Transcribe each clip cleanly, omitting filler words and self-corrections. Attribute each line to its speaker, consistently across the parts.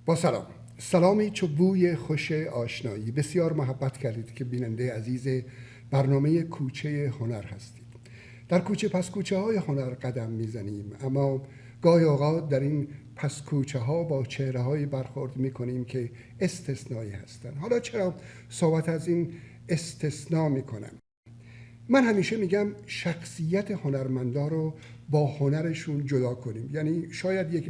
Speaker 1: با سلامی چو بوی خوش آشنایی. بسیار محبت کردید که بیننده عزیز برنامه کوچه هنر هستید. در کوچه پس کوچه های هنر قدم میزنیم، اما گاهی اوقات در این پس کوچه ها با چهره های برخورد میکنیم که استثنایی هستند. حالا چرا صحبت از این استثنا میکنم؟ من همیشه میگم شخصیت هنرمندا رو با هنرشون جدا کنیم. یعنی شاید یک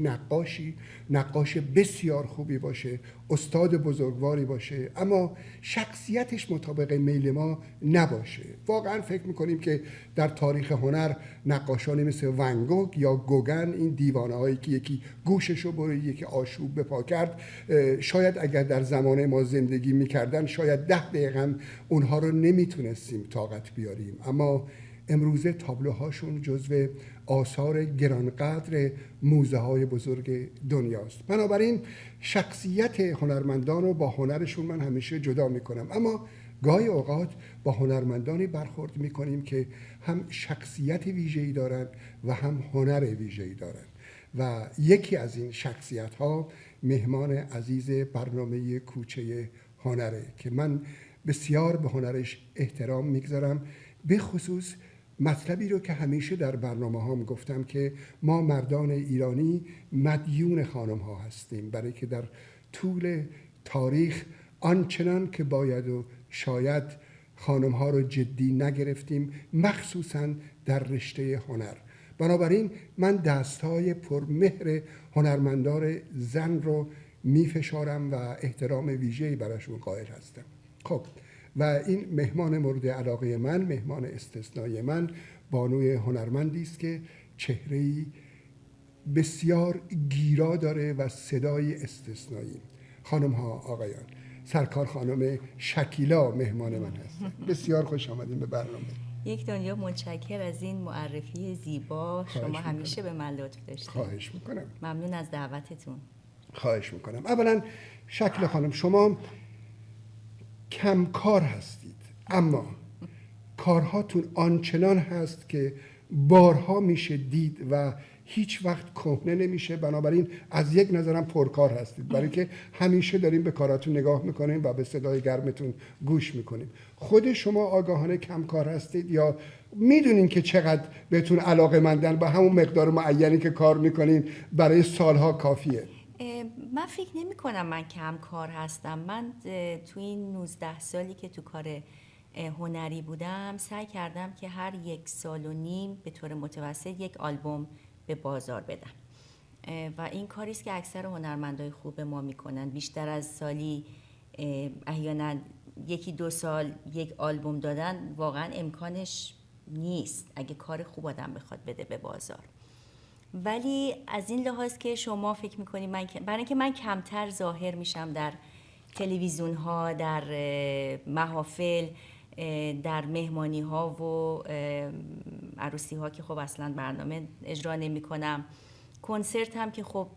Speaker 1: نقاش بسیار خوبی باشه، استاد بزرگواری باشه، اما شخصیتش مطابق میل ما نباشه. واقعا فکر میکنیم که در تاریخ هنر نقاشانی مثل ونگوگ یا گوگن، این دیوانه هایی که یکی گوششو برید، یکی آشوب به پا کرد، شاید اگر در زمان ما زندگی میکردن شاید 10 دقیقه هم اونها رو نمیتونستیم طاقت بیاریم. اما امروزه تابلوهاشون جزو آثار گرانقدر موزه های بزرگ دنیاست. بنابراین شخصیت هنرمندان رو با هنرشون من همیشه جدا میکنم، اما گاهی اوقات با هنرمندانی برخورد میکنیم که هم شخصیت ویژه‌ای دارن و هم هنر ویژه‌ای دارن و یکی از این شخصیت ها مهمان عزیز برنامه کوچه هنره که من بسیار به هنرش احترام میگذارم. به خصوص مطلبی رو که همیشه در برنامه هام گفتم که ما مردان ایرانی مدیون خانم ها هستیم، برای که در طول تاریخ آنچنان که باید و شاید خانم ها رو جدی نگرفتیم، مخصوصا در رشته هنر. بنابراین من دستای پرمهر هنرمندان زن رو میفشارم و احترام ویژه‌ای براشون قائل هستم. خب، و این مهمان مورد علاقه من، مهمان استثنایی من، بانوی هنرمندی است که چهره‌ای بسیار گیرا داره و صدای استثنایی. خانم ها، آقایان، سرکار خانم شکیلا مهمان من هستن. بسیار خوش آمدین به برنامه.
Speaker 2: یک دنیا متشکر از این معرفی زیبا. شما همیشه به من لطف داشتید.
Speaker 1: خواهش میکنم.
Speaker 2: ممنون از دعوتتون.
Speaker 1: خواهش میکنم. اولا شکل خانم، شما کمکار هستید، اما کارهاتون آنچنان هست که بارها میشه دید و هیچ وقت کهنه نمیشه. بنابراین از یک نظرم پرکار هستید، برای که همیشه داریم به کاراتون نگاه میکنیم و به صدای گرمتون گوش میکنیم. خود شما آگاهانه کمکار هستید یا میدونین که چقدر بهتون علاقه‌مندن و همون مقدار معینی که کار میکنین برای سالها کافیه؟
Speaker 2: من فکر نمی کنم من کم کار هستم. من تو این 19 سالی که تو کار هنری بودم سعی کردم که هر 1.5 سال به طور متوسط یک آلبوم به بازار بدم و این کاریست که اکثر هنرمندای خوب ما میکنن. بیشتر از سالی احیانا 1-2 سال یک آلبوم دادن واقعا امکانش نیست اگه کار خوب آدم بخواد بده به بازار. ولی از این لحاظ که شما فکر میکنید برای اینکه من کمتر ظاهر میشم در تلویزیون ها، در محافل، در مهمانی ها و عروسی ها که خب اصلا برنامه اجرا نمی کنم، کنسرت هم که خب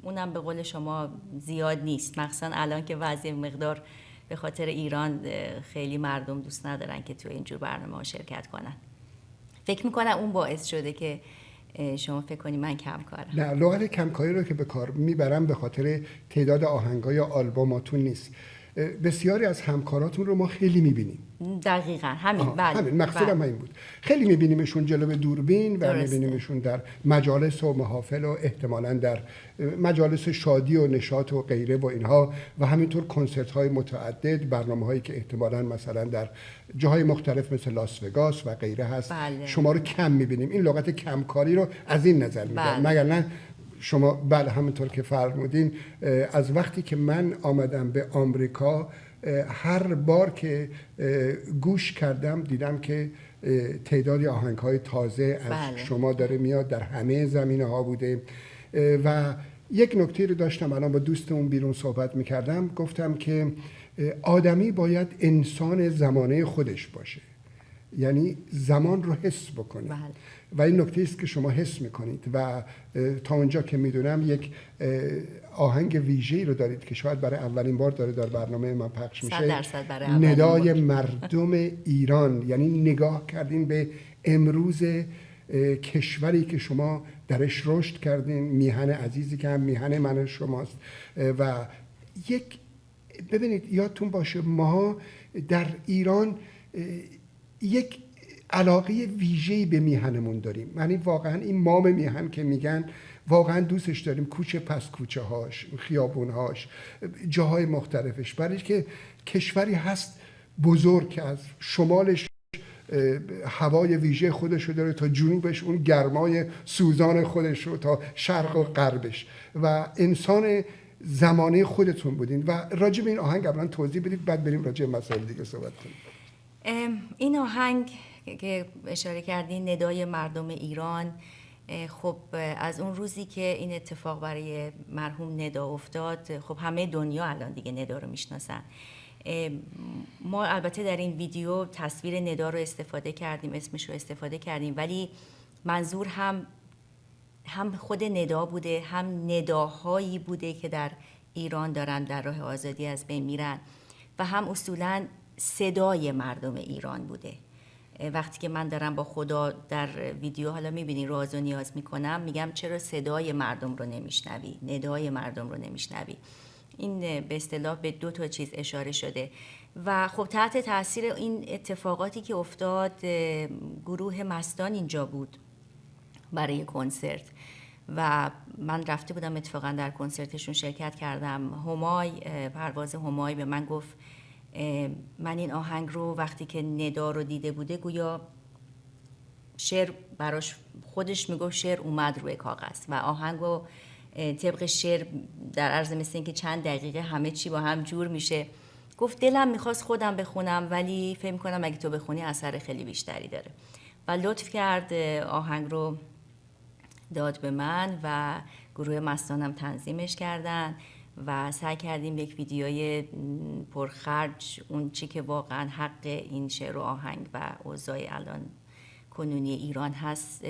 Speaker 2: اونم به قول شما زیاد نیست، مخصوصا الان که وضع مقدار به خاطر ایران خیلی مردم دوست ندارن که تو اینجور برنامه ها شرکت کنن. فکر میکنم اون باعث شده که شما فکر کنی من کم کارم.
Speaker 1: نه، لغت کمکاری رو که به کار میبرم به خاطر تعداد آهنگای آلبوماتون نیست. بسیاری از همکاراتون رو ما خیلی میبینیم.
Speaker 2: دقیقاً همین. بله،
Speaker 1: همین مقصودم همین بود. خیلی میبینیمشون جلو دوربین و میبینیمشون در مجالس و محافل و احتمالاً در مجالس شادی و نشاط و غیره و اینها، و همینطور کنسرت های متعدد، برنامه هایی که احتمالاً مثلا در جاهای مختلف مثل لاس وگاس و غیره هست.
Speaker 2: بله.
Speaker 1: شما رو کم میبینیم. این لغت کمکاری رو از این نظر میگم.
Speaker 2: بله.
Speaker 1: مگر نه شما بله همونطور که فرمودین، از وقتی که من آمدم به آمریکا هر بار که گوش کردم دیدم که تعدادی آهنگ‌های تازه از
Speaker 2: بله.
Speaker 1: شما داره میاد، در همه زمینه‌ها بوده. و یک نکته رو داشتم الان با دوستمون بیرون صحبت می‌کردم، گفتم که آدمی باید انسان زمانه خودش باشه، یعنی زمان رو حس بکنه.
Speaker 2: بله.
Speaker 1: و این نکته است که شما حس میکنید و تا اونجا که میدونم یک آهنگ ویژه‌ای رو دارید که شاید برای اولین بار داره در برنامه من پخش میشه.
Speaker 2: 100% برای اولین
Speaker 1: ندای
Speaker 2: بار.
Speaker 1: مردم ایران. یعنی نگاه کردین به امروز کشوری که شما درش رشد کردین، میهن عزیزی که هم میهن من شماست. و ببینید یادتون باشه ما در ایران یک علاقه ویژه‌ای به میهنمون داریم. یعنی واقعا این مام میهن که میگن واقعا دوستش داریم، کوچه پس کوچه هاش، خیابون هاش، جاهای مختلفش، برای که کشوری هست بزرگ که از شمالش هوای ویژه خودشو داره تا جنوبش اون گرمای سوزان خودشو، تا شرق و غربش، و انسان زمانه خودتون بودین. و راجع به این آهنگ اولا توضیح بدید، بعد بریم راجع به مسائل دیگه صحبت کنیم.
Speaker 2: این آهنگ که اشاره کردین، ندای مردم ایران، خب از اون روزی که این اتفاق برای مرحوم ندا افتاد، خب همه دنیا الان دیگه ندا رو میشناسن. ما البته در این ویدیو تصویر ندا رو استفاده کردیم، اسمش رو استفاده کردیم، ولی منظور هم خود ندا بوده، هم نداهایی بوده که در ایران دارن در راه آزادی از بین میرن، و هم اصولاً صدای مردم ایران بوده. وقتی که من دارم با خدا در ویدیو، حالا میبینی راز و نیاز میکنم، میگم چرا صدای مردم رو نمیشنوی، ندای مردم رو نمیشنوی. این به اصطلاح به 2 تا چیز اشاره شده. و خب تحت تاثیر این اتفاقاتی که افتاد، گروه مستان اینجا بود برای کنسرت و من رفته بودم اتفاقا در کنسرتشون شرکت کردم. همای، پرواز همای به من گفت من این آهنگ رو وقتی که ندا رو دیده بوده، گویا شعر براش، خودش میگفت شعر اومد روی کاغذ و آهنگ رو طبق شعر در عرض مثل این که چند دقیقه همه چی با هم جور میشه. گفت دلم میخواست خودم بخونم، ولی فکر میکنم اگه تو بخونی اثر خیلی بیشتری داره، و لطف کرد آهنگ رو داد به من و گروه مستانم تنظیمش کردن و سعی کردیم یک ویدیوی پرخرج، اون چی که واقعا حق این شعر و آهنگ و اوضاع الان کنونی ایران هست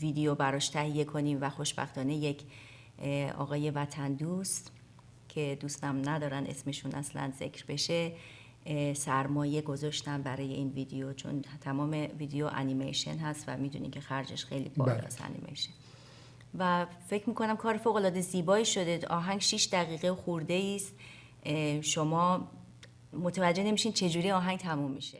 Speaker 2: ویدیو براش تهیه کنیم. و خوشبختانه یک آقای وطن دوست که دوستم ندارن اسمشون اصلا ذکر بشه، سرمایه گذاشتن برای این ویدیو، چون تمام ویدیو انیمیشن هست و میدونین که خرجش خیلی بالاست انیمیشن. و فکر میکنم کار فوق العاده زیبایی شده. آهنگ 6 دقیقه خورده است، شما متوجه نمیشین چجوری آهنگ تموم میشه.